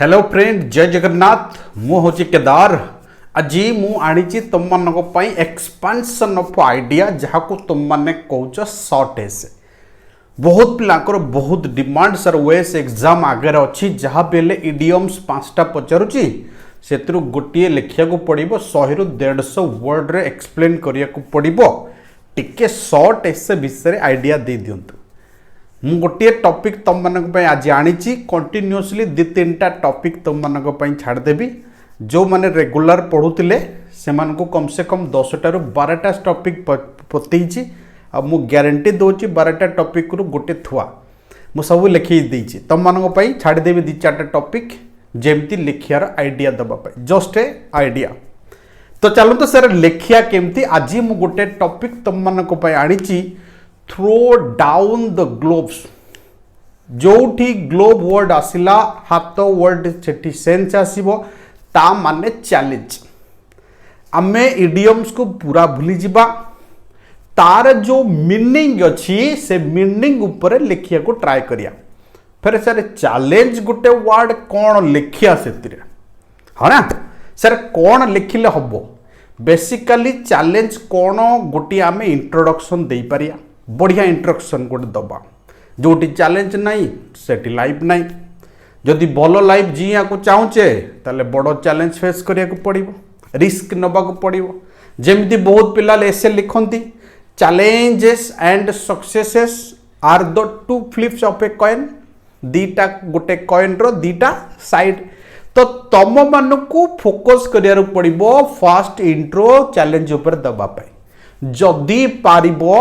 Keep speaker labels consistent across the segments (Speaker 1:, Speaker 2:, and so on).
Speaker 1: Hello friend, जय जगन्नाथ। मु हूँ केदार। आज मु आनी तुम मान एक्सपांशन ऑफ आइडिया जहाँ को तुम मैंने कौच शॉर्ट एसे बहुत पिलाकर बहुत डिमांड सर वेस एग्जाम आगे अच्छी जहाँ भी इडियम्स 5टा पचारुची से गोटे लिखा पड़ो 100 ରୁ 150 वर्ड रे एक्सप्लेन करिया को पड़ो। टिके शॉर्ट एसे विषय आइडिया दे दिंतु। मु गोटे टॉपिक तुम मानक आज आनी कंटिन्यूअसली 2-3टा टॉपिक तुम मानक छाड़देवी। जो माने रेगुलर पढ़ुले से कम से कम 10टा ରୁ 12टा टॉपिक पतई मु ग्यारंटी दूची 12टा टॉपिक रु गोटे थुआ मु सब लिखी देची तुम मानक छाड़देवी 2-4टा टॉपिक जेमती लिखियार आइडिया दबाई जस्ट ए आइडिया। तो चलो तो सर लिखिया केमती आज मु गोटे टॉपिक तुम मानक आनी थ्रो डाउन द ग्लोब्स। जोठी ग्लोब वर्ड आसिला हाथ वर्ड से सेंस आसीबो ता माने चैलेंज। आमे इडियम्स को पूरा भूली जिबा तार जो मीनिंग अच्छी से मीनिंग ऊपर लिखिया को ट्राई करिया। फिर सर चैलेंज गोटे वर्ड कौन लिखिया से हाँ ना सर कौन लिखिले हबो। बेसिकली चैलेंज कौन गोटे आमे इंट्रोडक्शन दे पारिया बढ़िया इंट्रोडक्शन गोटे दबा जोटी चैलेंज नहीं सेठी लाइफ नहीं। जदि भल लाइफ जीया को चाहूचे ताले बड़ चैलेंज फेस करिया को पड़िबो रिस्क नबा को पड़िबो। जेमती बहुत पिला एसे लिखंती challenges and successes are the two flips of a coin. दीटा गोटे कॉइन रो दीटा साइड। तो तम मान को फोकस करिया पड़िबो फास्ट इंट्रो चैलेंज ऊपर दबा पाई। जदि पारिबो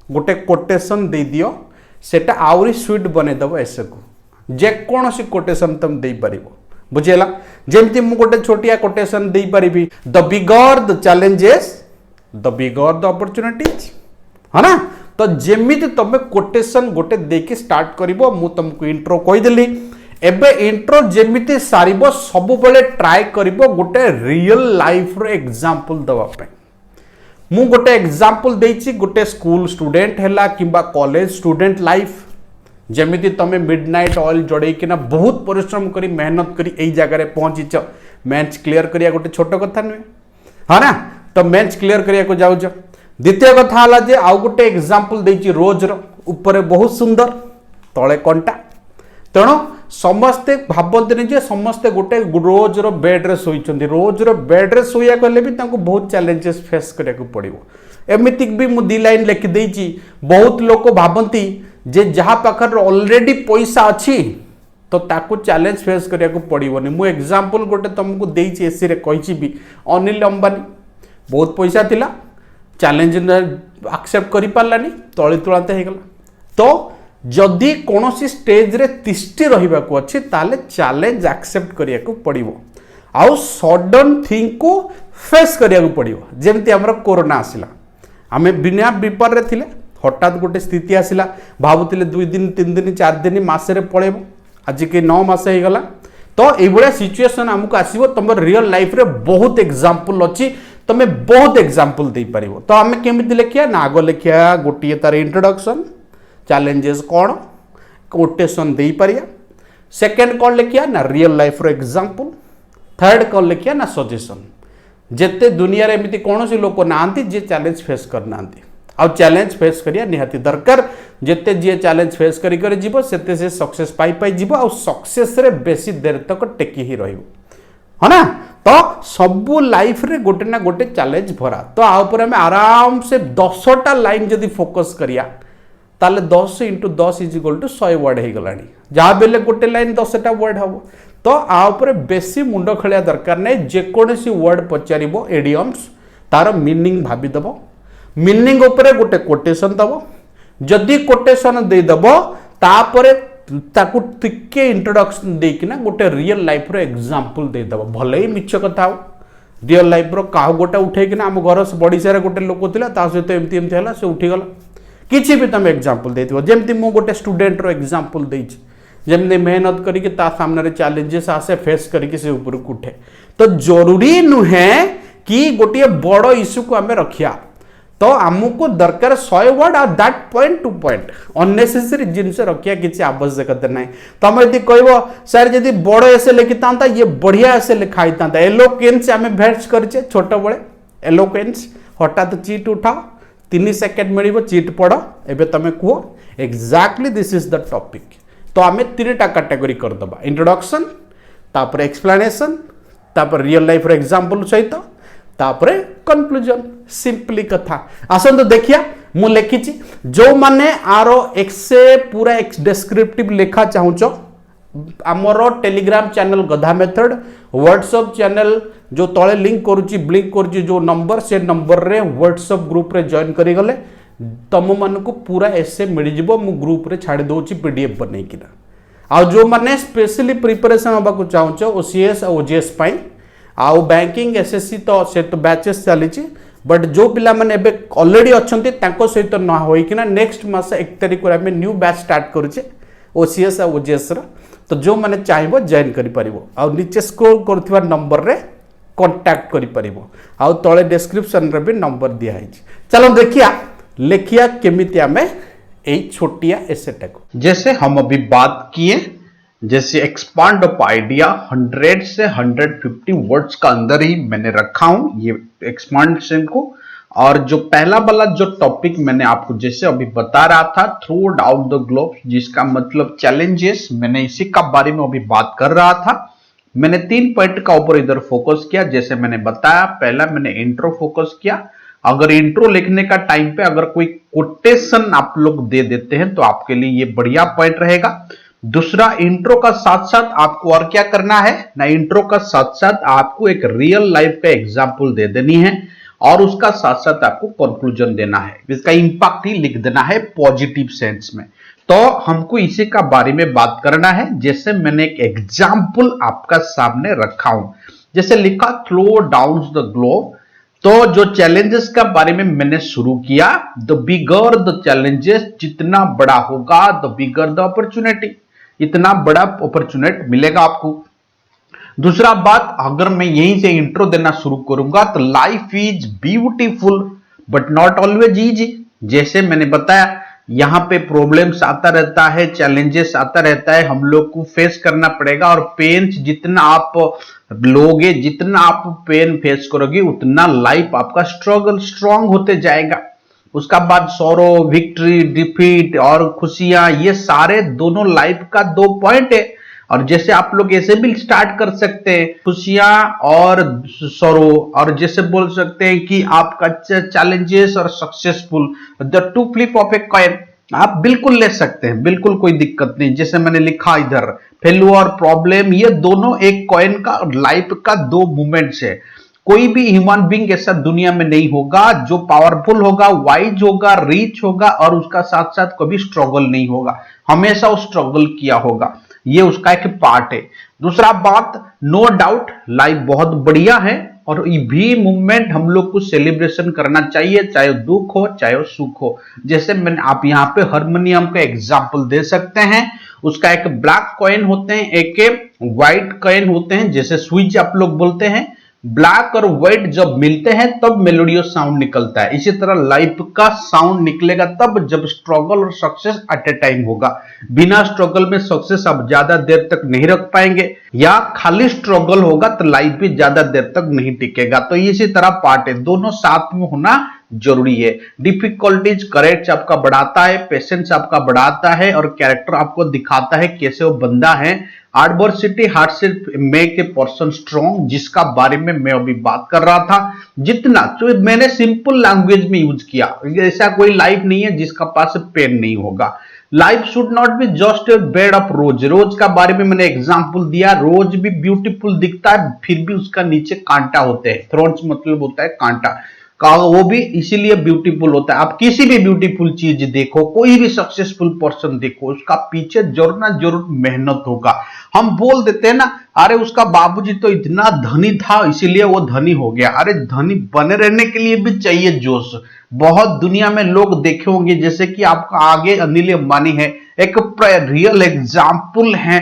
Speaker 1: गोटे कोटेशन दे दियो सेटा आउरी स्वीट बने दबो ऐसे को जेकोसी कोटेशन तुम दे पारिबो। बुझेला जेमती मु गोटे छोटिया कोटेशन दे पारिबी the bigger the challenges the bigger the opportunities है ना। तो जेमिति तमे कोटेशन गोटे देके स्टार्ट करिवो मु तुमको इंट्रो कहि देली। एबे इंट्रो जेमिति सारिबो सब बेले ट्राई करिवो गोटे रियल लाइफ रो एग्जांपल दवा पे। मु गोटे एग्जांपल देछि गोटे स्कूल स्टूडेंट हैला किंबा कॉलेज स्टूडेंट लाइफ। जेमिति तमे मिडनाइट ऑयल जड़े किना बहुत परिश्रम करी मेहनत करी एई जगह रे पहुंचीच मैच क्लियर करिया गोटे छोट कथा नुहे हाँ ना। तो मैच क्लियर करिया को जाउछ। द्वितीय कथा हला जे आउ गोटे एग्जांपल देछि रोज रो ऊपर बहुत सुंदर तळे कंटा। तेणु समस्ते भाबंती जे समस्ते गोटे रोज रो बेड रे सोईचंदी रोज रो बेड रे सोया कले भी तांको बहुत चैलेंजेस फेस करिया को पड़िबो। एमितिक भी मु 2 लाइन लिखि देछि। बहुत लोक भाबंती जे जहाँ पाखर ऑलरेडी पैसा अच्छी तो ताको चैलेंज फेस करिया को पड़िबोनी। मु एग्जांपल गोटे तुमको देछि एसी रे कहिछि भी अनिल अंबानी बहुत पैसा थिला चैलेंज एक्सेप्ट करि पारलानी तळे तुळाते हे गला। तो जदि कोनोसी स्टेज रे तिष्टि रहिबा को अछि ताले चैलेंज एक्सेप्ट करिया को पड़िबो आउ सडन थिंग को फेस करिया को पड़िबो। जेमति हमर कोरोना आसिला आमे बिना विपर रे थिले हठात गोटे स्थिति आसिला भावुतिले 2 दिन 3 दिन 4 दिन मासे पड़ेबो आज के 9 मास हो गला। तो ये सिचुएशन आमको आसीबो तुम रियल लाइफ रे बहुत एग्जांपल अच्छी तुम बहुत एग्जांपल दे पारिबो। तो आमे केमिति लिखिया ना आगो लिखिया गोटे तार इंट्रोडक्शन चैलेंजेस कौन कोटेशन दे पारिया। सेकंड कौन लिखिया ना रियल लाइफ रो एग्जांपल। थर्ड कौन लिखिया ना सजेशन। जेते दुनिया रे एमिति कोनोसी लोक नांती जे चैलेंज फेस करनांती आ चैलेंज फेस करिया निहाती दरकार। जेते जे चैलेंज फेस करी करी जीवो सेते से सक्सेस पाई पाई जीवो आ सक्सेस रे बेसी देर तक टेकी ही रहिबो है ना। तो सबु लाइफ रे गोटे ना गोटे चैलेंज भरा। तो आ ऊपर हम आराम से 10टा लाइन जदी फोकस करिया ताले 10 × 10 = 100 वर्ड हे गलानी। जहाँ बेले गोटे लाइन 10टा वर्ड हबो। तो आ ऊपर बेसी मुंड खलिया दरकार नै। जे कोनोसी वर्ड पचारिबो इडियम्स तार मीनिंग भाबी दबो मीनिंग ऊपर गोटे कोटेशन दबो। जदि कोटेशन दे दबो तापरे ताकू टिके इंट्रोडक्शन देकिना गोटे रियल लाइफ रो एग्जांपल दे दबो। भले ही मिछ कथा हो रियल लाइफ रो काह गोटे उठे किना हम घर बड़ीसा रे गोटे लोक थिला ता सहित एमती एमती हला से उठी गला किछि भी तुम एग्जांपल देथिबो। जेमती मु गोटे स्टूडेंट रो एग्जांपल देछि जेमने मेहनत करी के ता सामने रे चैलेंजेस आसे फेस करी के से ऊपर उठे। तो जरूरी नुहे कि गोटे बड़ इश्यू को आमे रखिया तो आमको दरकार 100 वर्ड आ that point to point unnecessary जिनस रखिया किसी आवश्यकता ना तुम यदि कह सर जदि बड़ एसे लिखि था ये बढ़िया एसे लिखाई था एलोक्वेंस आम भेट्स करे छोट बड़े एलोक्वेंस हठात चीट उठाओ 3 सेकेंड मिल चीट पढ़ एवं तुम कह exactly this is the topic तो आम 3टा कैटेगरी करदे इंट्रोडक्शन तापर एक्सप्लेनेशन तापर रियल लाइफ एग्जांपल सहित तापर कंक्लूजन सिंपली कथा आसत देखिया मु लिखी जो माने आरो एक से पूरा एक डिस्क्रिप्टिव लिखा चाहूच आमर टेलीग्राम चैनल गधा मेथड व्हाट्सएप चैनल जो तले लिंक करुच्ची ब्लिंक करुच्ची जो नंबर से नंबर रे व्हाट्सएप ग्रुप रे जॉइन करी गले तुम मान को पूरा एसे मिल जिवो मु ग्रुप रे छाड़ी दोची पीडीएफ बनै किना आ जो माने स्पेशली प्रिपरेशन होबा को चाहूच ओसीएस और ओजीएस पई आउ बैंकिंग एसएससी तो से तो बैचेस चली बट जो पिला माने एबे ऑलरेडी अच्छंती ताको सहित न होई किना नेक्स्ट मास 1 तारिख रे हमें न्यू बैच स्टार्ट करूचे ओसीएस और ओजीएस रा तो जो माने चाहिबो जॉइन करि परिबो आ नीचे स्क्रॉल करथिबा नंबर रे कांटेक्ट करि परिबो आ तळे डिस्क्रिप्शन रे भी नंबर दिया है चलो देखिया लेखिया केमिति हमें एक छोटिया एसेट को जैसे हम अभी बात किए जैसे एक्सपांड ऑफ आइडिया 100 से 150 वर्ड्स का अंदर ही मैंने रखा हूं ये एक्सपांशन को और जो पहला वाला जो टॉपिक मैंने आपको जैसे अभी बता रहा था थ्रू आउट द ग्लोब जिसका मतलब चैलेंजेस मैंने इसी का बारे में अभी बात कर रहा था मैंने 3 पॉइंट का ऊपर इधर फोकस किया जैसे मैंने बताया पहला मैंने इंट्रो फोकस किया अगर इंट्रो लिखने का टाइम पे अगर कोई कोटेशन आप लोग दे देते हैं तो आपके लिए ये बढ़िया पॉइंट रहेगा दूसरा इंट्रो का साथ साथ आपको और क्या करना है ना इंट्रो का साथ साथ आपको एक रियल लाइफ का एग्जांपल दे देनी है और उसका साथ साथ आपको कंक्लूजन देना है इसका इंपैक्ट ही लिख देना है पॉजिटिव सेंस में तो हमको इसी का बारे में बात करना है जैसे मैंने एक एग्जांपल आपका सामने रखा हूं जैसे लिखा थ्रो डाउन द ग्लोब तो जो चैलेंजेस का बारे में मैंने शुरू किया द बिगर द चैलेंजेस जितना बड़ा होगा द बिगर द अपॉर्चुनिटी इतना बड़ा अपॉर्चुनिटी मिलेगा आपको दूसरा बात अगर मैं यहीं से इंट्रो देना शुरू करूंगा तो life is beautiful but not always easy जैसे मैंने बताया यहां पे प्रॉब्लम्स आता रहता है चैलेंजेस आता रहता है हम लोग को फेस करना पड़ेगा और पेन जितना आप लोगे जितना आप पेन फेस करोगे उतना लाइफ आपका स्ट्रगल स्ट्रांग होते जाएगा उसका बाद सौरो विक्ट्री डिफीट और खुशियां ये सारे दोनों लाइफ का 2 पॉइंट है और जैसे आप लोग ऐसे भी स्टार्ट कर सकते हैं खुशियां और सौरो और जैसे बोल सकते हैं कि आपका चैलेंजेस और successful the 2 flip of a coin आप बिल्कुल ले सकते हैं बिल्कुल कोई दिक्कत नहीं जैसे मैंने लिखा इधर फेल्यूर प्रॉब्लम ये दोनों एक कॉइन का लाइफ का 2 मूवमेंट्स है कोई भी ह्यूमन बीइंग ऐसा दुनिया में नहीं होगा जो पावरफुल होगा वाइज होगा रिच होगा और उसका साथ साथ कभी स्ट्रगल नहीं होगा हमेशा वो स्ट्रगल किया होगा ये उसका एक पार्ट है दूसरा बात नो डाउट लाइफ बहुत बढ़िया है और भी मूवमेंट हम लोग को सेलिब्रेशन करना चाहिए चाहे दुख हो चाहे सुख हो जैसे मैंने आप यहाँ पे हारमोनियम का एग्जांपल दे सकते हैं उसका एक ब्लैक कॉइन होते हैं एक व्हाइट कॉइन होते हैं जैसे स्विच आप लोग बोलते हैं ब्लैक और व्हाइट जब मिलते हैं तब मेलोडियस साउंड निकलता है इसी तरह लाइफ का साउंड निकलेगा तब जब स्ट्रगल और सक्सेस एट ए टाइम होगा बिना स्ट्रगल में सक्सेस आप ज्यादा देर तक नहीं रख पाएंगे या खाली स्ट्रगल होगा तो लाइफ भी ज्यादा देर तक नहीं टिकेगा तो इसी तरह पार्ट है दोनों साथ में होना जरूरी है डिफिकल्टीज करेक्ट आपका बढ़ाता है पेशेंस आपका बढ़ाता है और कैरेक्टर आपको दिखाता है कैसे वो बंदा है adversity hardship make a person strong जिसका बारे में मैं अभी बात कर रहा था जितना तो मैंने सिंपल लैंग्वेज में यूज किया ऐसा कोई लाइफ नहीं है जिसका पास पेन नहीं होगा life should not be just a bed of rose rose का बारे में मैंने एग्जांपल दिया रोज भी ब्यूटीफुल दिखता है फिर भी उसका नीचे कांटा होते हैं थ्रॉन्स मतलब होता है कांटा का वो भी इसीलिए ब्यूटीफुल होता है आप किसी भी ब्यूटीफुल चीज देखो कोई भी सक्सेसफुल पर्सन देखो उसका पीछे जरूर ना जरूर मेहनत होगा हम बोल देते हैं ना अरे उसका बाबूजी तो इतना धनी था इसीलिए वो धनी हो गया अरे धनी बने रहने के लिए भी चाहिए जोश बहुत दुनिया में लोग देखे होंगे जैसे कि आपका आगे अनिल अंबानी है एक रियल एग्जाम्पल है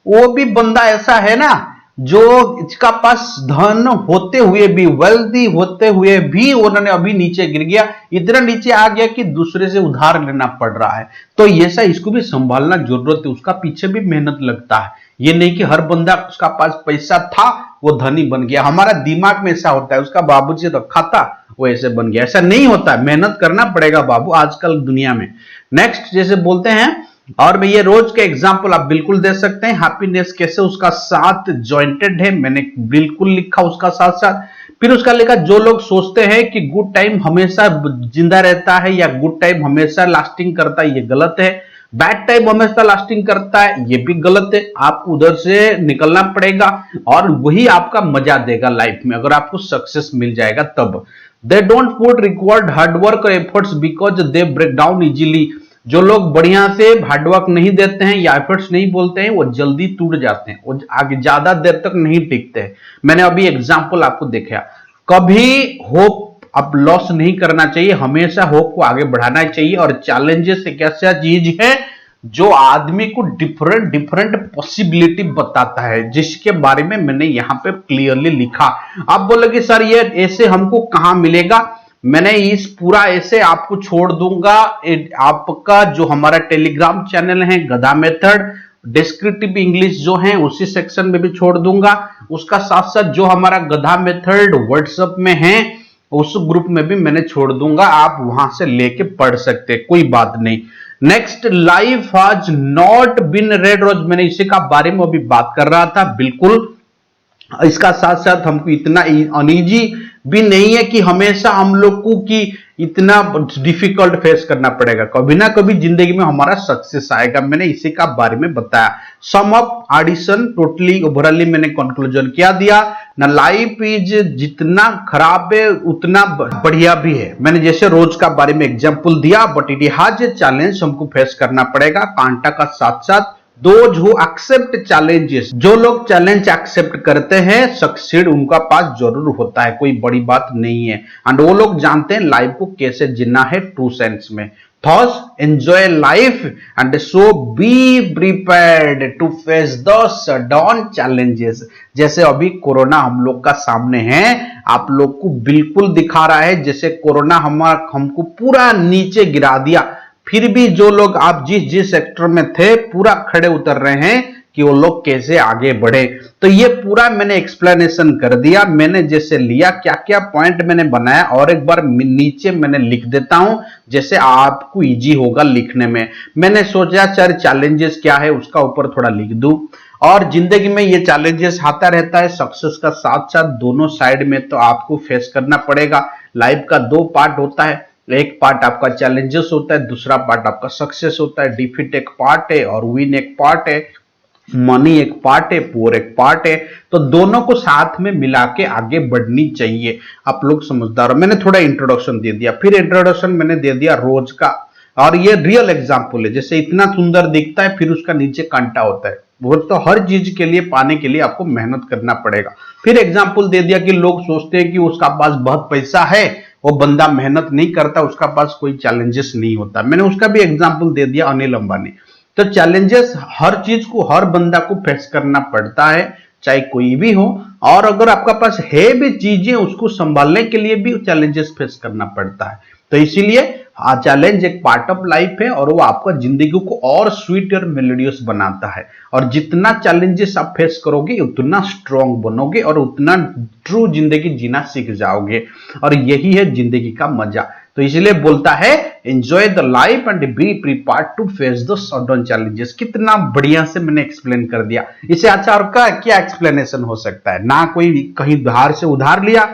Speaker 1: वो भी बंदा ऐसा है ना जो इसका पास धन होते हुए भी, वेल्दी होते हुए भी उन्होंने अभी नीचे गिर गया, इतना नीचे आ गया कि दूसरे से उधार लेना पड़ रहा है। तो ऐसा इसको भी संभालना जरूरत है, उसका पीछे भी मेहनत लगता है। ये नहीं कि हर बंदा उसका पास पैसा था वो धनी बन गया। हमारा दिमाग में ऐसा होता है उसका बाबूजी रखा था वो ऐसे बन गया, ऐसा नहीं होता है। मेहनत करना पड़ेगा बाबू आजकल दुनिया में। नेक्स्ट जैसे बोलते हैं, और मैं ये रोज के एग्जाम्पल आप बिल्कुल दे सकते हैं। हैप्पीनेस कैसे उसका साथ जॉइंटेड है, मैंने बिल्कुल लिखा उसका साथ साथ। फिर उसका लिखा जो लोग सोचते हैं कि गुड टाइम हमेशा जिंदा रहता है या गुड टाइम हमेशा लास्टिंग करता है, ये गलत है। बैड टाइम हमेशा लास्टिंग करता है, ये भी गलत है। आपको उधर से निकलना पड़ेगा और वही आपका मजा देगा लाइफ में, अगर आपको सक्सेस मिल जाएगा तब। They don't put required hard work और efforts because they break down easily. जो लोग बढ़िया से हार्डवर्क नहीं देते हैं या एफर्ट्स नहीं बोलते हैं वो जल्दी टूट जाते हैं, वो आगे ज्यादा देर तक नहीं टिकते हैं। मैंने अभी एग्जाम्पल आपको देखा। कभी होप अब लॉस नहीं करना चाहिए, हमेशा होप को आगे बढ़ाना चाहिए। और चैलेंजेस एक ऐसा चीज है जो आदमी को डिफरेंट डिफरेंट पॉसिबिलिटी बताता है, जिसके बारे में मैंने यहां पे क्लियरली लिखा। आप बोलोगे सर ये ऐसे हमको कहां मिलेगा, मैंने इस पूरा ऐसे आपको छोड़ दूंगा। आपका जो हमारा टेलीग्राम चैनल है गधा मेथड, डिस्क्रिप्टिव इंग्लिश जो है उसी सेक्शन में भी छोड़ दूंगा। उसका साथ साथ जो हमारा गधा मेथड व्हाट्सएप में है उस ग्रुप में भी मैंने छोड़ दूंगा, आप वहां से लेके पढ़ सकते हैं, कोई बात नहीं। Next, life has not been red rose, मैंने इसी का बारे में अभी बात कर रहा था। बिल्कुल इसका साथ साथ हमको इतना अनईजी भी नहीं है कि हमेशा हम लोग को कि इतना डिफिकल्ट फेस करना पड़ेगा। कभी ना कभी जिंदगी में हमारा सक्सेस आएगा, मैंने इसी का बारे में बताया। सम अप एडिशन टोटली ओवरऑली मैंने कंक्लूजन क्या दिया ना, लाइफ इज जितना खराब है उतना बढ़िया भी है। मैंने जैसे रोज का बारे में एग्जांपल दिया, but it has a challenge, हमको फेस करना पड़ेगा कांटा का साथ साथ। दोज हु एक्सेप्ट चैलेंजेस, जो लोग चैलेंज एक्सेप्ट करते हैं सक्सीड उनका पास जरूर होता है, कोई बड़ी बात नहीं है। एंड वो लोग जानते हैं लाइफ को कैसे जीना है ट्रू सेंस में। Thus enjoy life and so be prepared to face the sudden challenges. जैसे अभी कोरोना हम लोग का सामने है, आप लोग को बिल्कुल दिखा रहा है जैसे कोरोना हमको पूरा नीचे गिरा दिया, फिर भी जो लोग आप जिस जिस सेक्टर में थे पूरा खड़े उतर रहे हैं कि वो लोग कैसे आगे बढ़े। तो ये पूरा मैंने एक्सप्लेनेशन कर दिया, मैंने जैसे लिया क्या क्या पॉइंट मैंने बनाया, और एक बार नीचे मैंने लिख देता हूं जैसे आपको इजी होगा लिखने में। मैंने सोचा चार चैलेंजेस क्या है उसका ऊपर थोड़ा लिख दूं। और जिंदगी में ये चैलेंजेस आता रहता है, सक्सेस का साथ साथ दोनों साइड में तो आपको फेस करना पड़ेगा। लाइफ का दो पार्ट होता है, एक पार्ट आपका चैलेंजेस होता है, दूसरा पार्ट आपका सक्सेस होता है। डिफीट एक पार्ट है और विन एक पार्ट है, मनी एक पार्ट है, पुअर एक पार्ट है। तो दोनों को साथ में मिला के आगे बढ़नी चाहिए। आप लोग समझदार हो। मैंने थोड़ा इंट्रोडक्शन दे दिया, फिर इंट्रोडक्शन मैंने दे दिया रोज का, और ये रियल एग्जाम्पल है। जैसे इतना सुंदर दिखता है फिर उसका नीचे कांटा होता है, वो तो हर चीज के लिए पाने के लिए आपको मेहनत करना पड़ेगा। फिर एग्जाम्पल दे दिया कि लोग सोचते हैं कि उसका पास बहुत पैसा है, वो बंदा मेहनत नहीं करता, उसका पास कोई चैलेंजेस नहीं होता। मैंने उसका भी एग्जाम्पल दे दिया, अनिल अंबानी। तो चैलेंजेस हर चीज को हर बंदा को फेस करना पड़ता है, चाहे कोई भी हो। और अगर आपका पास है भी चीजें उसको संभालने के लिए भी चैलेंजेस फेस करना पड़ता है। तो इसीलिए चैलेंज एक पार्ट ऑफ लाइफ है और वो आपका जिंदगी को और स्वीट और मेलोडियस बनाता है। और जितना चैलेंजेस आप फेस करोगे उतना स्ट्रांग बनोगे और उतना ट्रू जिंदगी जीना सीख जाओगे। और यही है जिंदगी का मजा। तो इसलिए बोलता है enjoy the life and be prepared to face the sudden challenges. कितना बढ़िया से मैंने एक्सप्लेन कर दिया, इसे अच्छा और क्या एक्सप्लेनेशन हो सकता है। ना कोई कहीं बाहर से उधार लिया,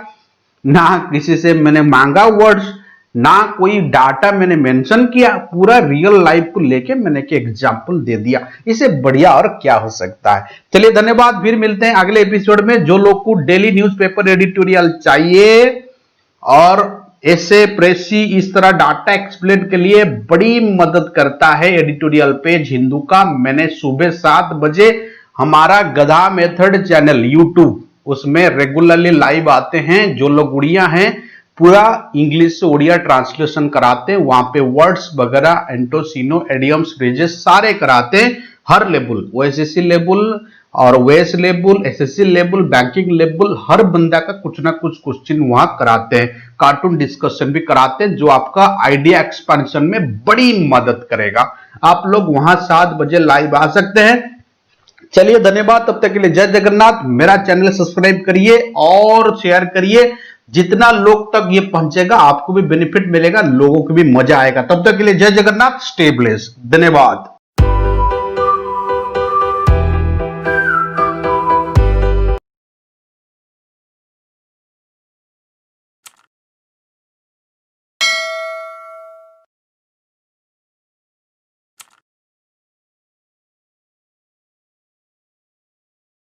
Speaker 1: ना किसी से मैंने मांगा वर्ड्स, ना कोई डाटा मैंने मेंशन किया, पूरा रियल लाइफ को लेके मैंने एक एग्जांपल दे दिया। इसे बढ़िया और क्या हो सकता है। चलिए धन्यवाद, फिर मिलते हैं अगले एपिसोड में। जो लोग को डेली न्यूज़पेपर एडिटोरियल चाहिए और ऐसे प्रेसी इस तरह डाटा एक्सप्लेन के लिए बड़ी मदद करता है एडिटोरियल पेज हिंदू का। मैंने सुबह 7 बजे हमारा गधा मेथड चैनल यूट्यूब, उसमें रेगुलरली लाइव आते हैं। जो लोग उड़िया हैं पूरा इंग्लिश से उड़िया ट्रांसलेशन कराते हैं, वहां पे वर्ड्स वगैरह एंटोसिनो एडियम्स फ्रेजेस सारे कराते हैं। हर लेवल, ओएसएससी लेवल और वेस level, SSC level, banking level, हर बंदा का कुछ ना कुछ क्वेश्चन वहां कराते हैं। कार्टून डिस्कशन भी कराते हैं जो आपका आइडिया एक्सपेंशन में बड़ी मदद करेगा। आप लोग वहां 7 बजे लाइव आ सकते हैं। चलिए धन्यवाद, तब तक के लिए जय जगन्नाथ। मेरा चैनल सब्सक्राइब करिए और शेयर करिए, जितना लोग तक ये पहुंचेगा आपको भी बेनिफिट मिलेगा, लोगों को भी मजा आएगा। तब तक के लिए जय जगन्नाथ, स्टे ब्लेस्ड, धन्यवाद।